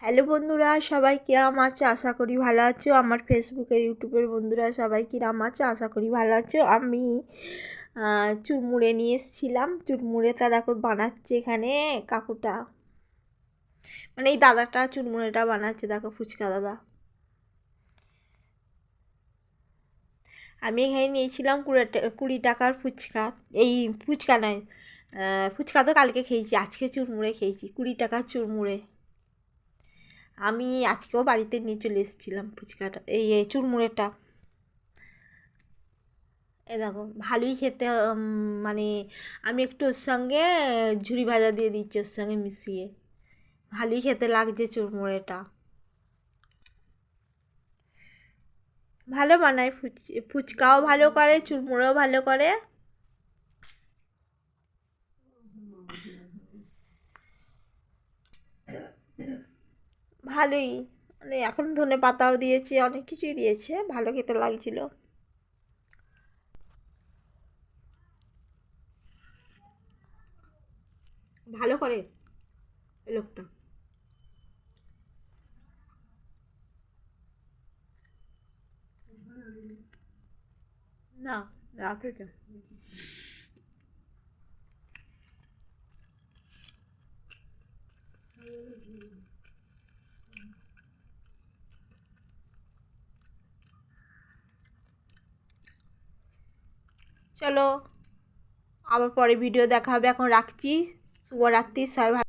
Hello বন্ধুরা, সবাই কিরাম আছো? আশা করি ভালো আছো। আমার ফেসবুকের ইউটিউবের বন্ধুরা সবাই কিরাম আছো? আশা করি ভালো আছো। আমি চুরমুড়ে নিয়ে এসেছিলাম। চুরমুড়েটা দেখো বানাচ্ছে এখানে কাকুটা, মানে এই দাদাটা চুরমুড়েটা বানাচ্ছে, দেখো ফুচকা দাদা। আমি এখানে নিয়েছিলাম 20 টাকার ফুচকা। এই ফুচকা নয়, ফুচকা তো কালকে খেয়েছি, আজকে চুরমুড়ে খেয়েছি 20 টাকার চুরমুড়ে। আমি আজকেও বাড়িতে নিয়ে চলে এসেছিলাম ফুচকাটা, এই চুরমুড়েটা। এ দেখো ভালোই খেতে, মানে আমি একটু ওর সঙ্গে ঝুরি ভাজা দিয়ে দিচ্ছি ওর সঙ্গে মিশিয়ে। ভালোই খেতে লাগছে চুরমুড়েটা। ভালো বানায়, ফুচকাও ভালো করে, চুরমুড়েও ভালো করে। ভালোই, মানে এখন ধনে পাতাও দিয়েছে, অনেক কিছুই দিয়েছে, ভালো খেতে লাগছিল। ভালো করে এই লোকটা। না, রাখে তো। চলো, আবার পরে ভিডিও দেখা হবে, এখন রাখছি। শুভরাত্রি, সবাই ভালো।